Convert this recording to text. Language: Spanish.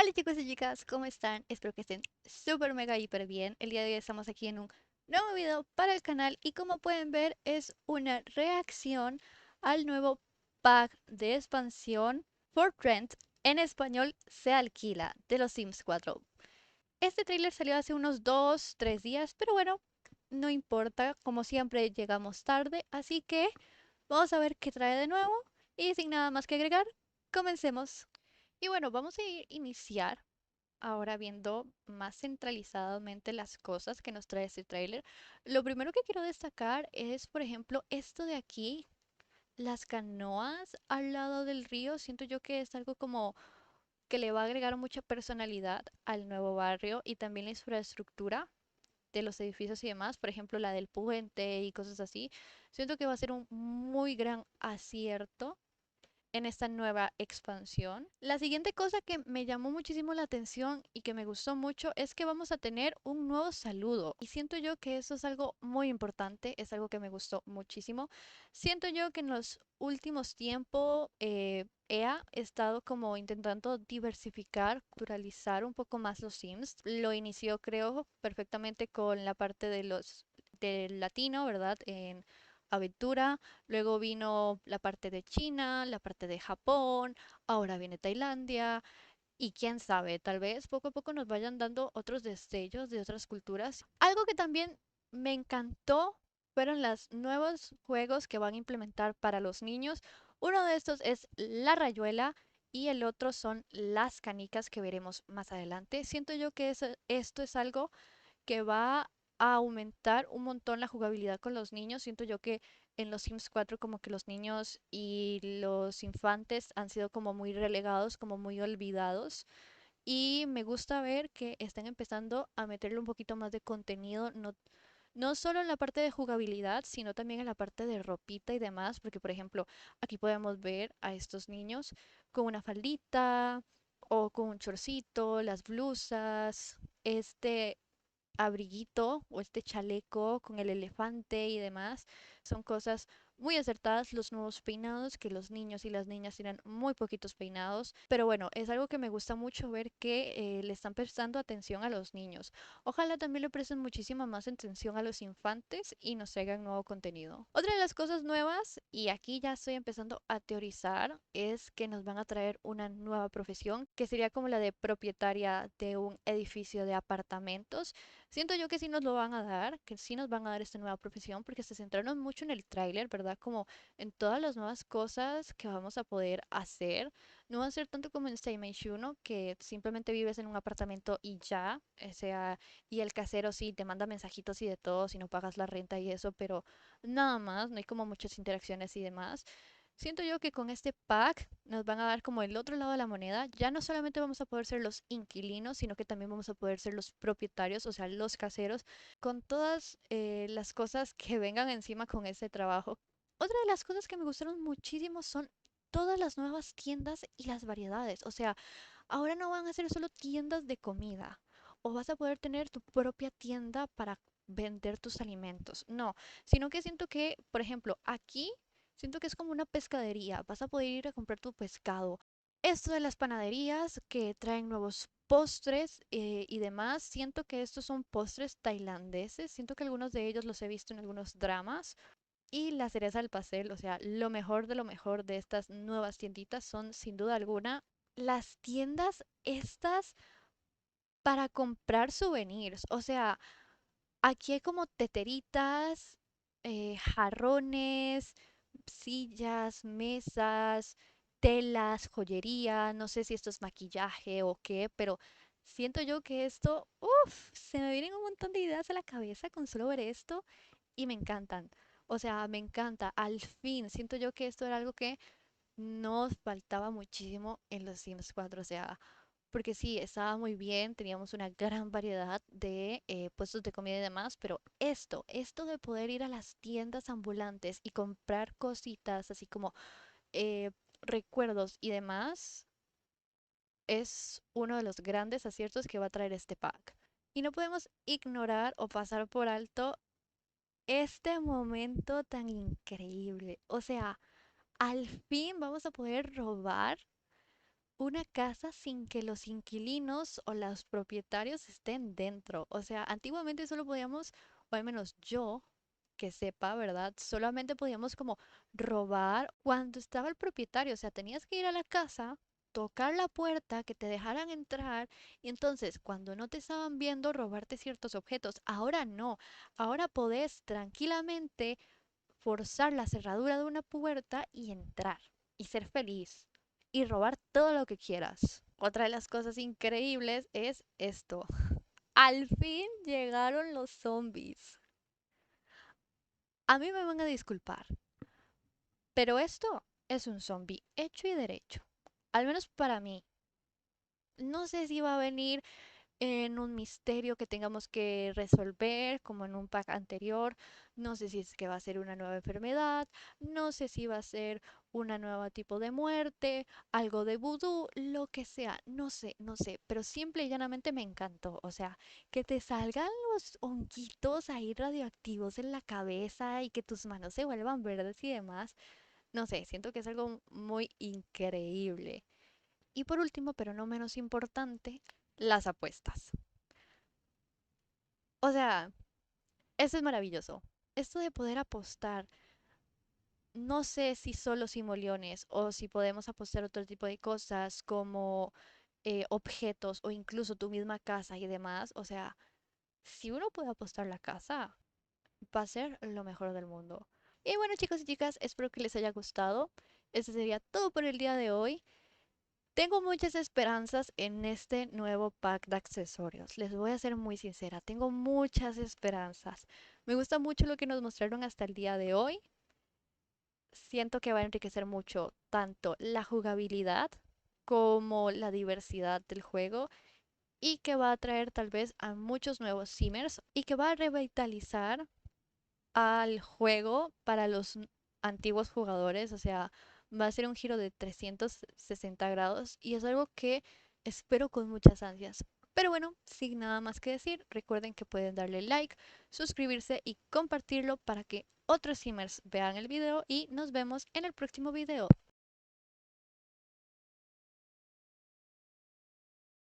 Hola chicos y chicas, ¿cómo están? Espero que estén súper mega hiper bien. El día de hoy estamos aquí en un nuevo video para el canal y como pueden ver es una reacción al nuevo pack de expansión For Rent, en español se alquila, de los Sims 4. Este tráiler salió hace unos 2, 3 días, pero bueno, no importa, como siempre llegamos tarde, así que vamos a ver qué trae de nuevo y sin nada más que agregar, comencemos. Y bueno, vamos a iniciar ahora viendo más centralizadamente las cosas que nos trae este tráiler. Lo primero que quiero destacar es, por ejemplo, esto de aquí, las canoas al lado del río. Siento yo que es algo como que le va a agregar mucha personalidad al nuevo barrio y también la infraestructura de los edificios y demás, por ejemplo, la del puente y cosas así. Siento que va a ser un muy gran acierto en esta nueva expansión. La siguiente cosa que me llamó muchísimo la atención y que me gustó mucho es que vamos a tener un nuevo saludo. Y siento yo que eso es algo muy importante, es algo que me gustó muchísimo. Siento yo que en los últimos tiempos EA ha estado como intentando diversificar, culturalizar un poco más los Sims. Lo inició, creo, perfectamente con la parte de los del latino, ¿verdad? En aventura. Luego vino la parte de China, la parte de Japón, ahora viene Tailandia y quién sabe, tal vez poco a poco nos vayan dando otros destellos de otras culturas. Algo que también me encantó fueron los nuevos juegos que van a implementar para los niños. Uno de estos es la rayuela y el otro son las canicas que veremos más adelante. Siento yo que esto es algo que va a aumentar un montón la jugabilidad con los niños. Siento yo que en los Sims 4 como que los niños y los infantes han sido como muy relegados, como muy olvidados. Y me gusta ver que están empezando a meterle un poquito más de contenido, no solo en la parte de jugabilidad, sino también en la parte de ropita y demás, porque por ejemplo, aquí podemos ver a estos niños con una faldita o con un chorcito, las blusas, este abriguito o este chaleco con el elefante y demás. Son cosas muy acertadas, los nuevos peinados, que los niños y las niñas tienen muy poquitos peinados. Pero bueno, es algo que me gusta mucho ver que le están prestando atención a los niños. Ojalá también le presten muchísima más atención a los infantes y nos traigan nuevo contenido. Otra de las cosas nuevas, y aquí ya estoy empezando a teorizar, es que nos van a traer una nueva profesión, que sería como la de propietaria de un edificio de apartamentos. Siento yo que sí nos lo van a dar, que sí nos van a dar esta nueva profesión, porque se centraron mucho en el tráiler, ¿verdad? Como en todas las nuevas cosas que vamos a poder hacer. No va a ser tanto como en Stay Mage 1, que simplemente vives en un apartamento y ya, o sea, y el casero sí te manda mensajitos y de todo, si no pagas la renta y eso, pero nada más, no hay como muchas interacciones y demás. Siento yo que con este pack nos van a dar como el otro lado de la moneda. Ya no solamente vamos a poder ser los inquilinos, sino que también vamos a poder ser los propietarios, o sea, los caseros, con todas las cosas que vengan encima con ese trabajo. Otra de las cosas que me gustaron muchísimo son todas las nuevas tiendas y las variedades. O sea, ahora no van a ser solo tiendas de comida, o vas a poder tener tu propia tienda para vender tus alimentos. No, sino que siento que, por ejemplo, aquí siento que es como una pescadería. Vas a poder ir a comprar tu pescado. Esto de las panaderías que traen nuevos postres y demás, siento que estos son postres tailandeses. Siento que algunos de ellos los he visto en algunos dramas. Y la cereza del pastel, o sea, lo mejor de lo mejor de estas nuevas tienditas son sin duda alguna las tiendas estas para comprar souvenirs. O sea, aquí hay como teteritas, jarrones, sillas, mesas, telas, joyería, no sé si esto es maquillaje o qué, pero siento yo que esto, uff, se me vienen un montón de ideas a la cabeza con solo ver esto y me encantan. O sea, me encanta. Al fin, siento yo que esto era algo que nos faltaba muchísimo en los Sims 4. O sea, porque sí, estaba muy bien, teníamos una gran variedad de puestos de comida y demás, pero esto de poder ir a las tiendas ambulantes y comprar cositas así como eh, recuerdos y demás, es uno de los grandes aciertos que va a traer este pack. Y no podemos ignorar o pasar por alto este momento tan increíble. O sea, al fin vamos a poder robar una casa sin que los inquilinos o los propietarios estén dentro. O sea, antiguamente solo podíamos, o al menos yo que sepa, ¿verdad? Solamente podíamos como robar cuando estaba el propietario. O sea, tenías que ir a la casa, tocar la puerta, que te dejaran entrar y entonces cuando no te estaban viendo robarte ciertos objetos. Ahora no. Ahora podés tranquilamente forzar la cerradura de una puerta y entrar y ser feliz y robar todo lo que quieras. Otra de las cosas increíbles es esto. Al fin llegaron los zombies. A mí me van a disculpar, pero esto es un zombie hecho y derecho. Al menos para mí. No sé si va a venir en un misterio que tengamos que resolver, como en un pack anterior. No sé si es que va a ser una nueva enfermedad, no sé si va a ser una nueva tipo de muerte, algo de vudú, lo que sea, no sé, pero simple y llanamente me encantó. O sea, que te salgan los honguitos ahí radioactivos en la cabeza y que tus manos se vuelvan verdes y demás. No sé, siento que es algo muy increíble. Y por último, pero no menos importante, las apuestas. O sea, eso es maravilloso. Esto de poder apostar, no sé si solo simoleones o si podemos apostar otro tipo de cosas como objetos o incluso tu misma casa y demás. O sea, si uno puede apostar la casa, va a ser lo mejor del mundo. Y bueno, chicos y chicas, espero que les haya gustado. Eso sería todo por el día de hoy. Tengo muchas esperanzas en este nuevo pack de accesorios. Les voy a ser muy sincera, tengo muchas esperanzas. Me gusta mucho lo que nos mostraron hasta el día de hoy. Siento que va a enriquecer mucho tanto la jugabilidad como la diversidad del juego y que va a atraer tal vez a muchos nuevos simmers y que va a revitalizar al juego para los antiguos jugadores, o sea, va a ser un giro de 360 grados y es algo que espero con muchas ansias. Pero bueno, sin nada más que decir, recuerden que pueden darle like, suscribirse y compartirlo para que otros simmers vean el video y nos vemos en el próximo video.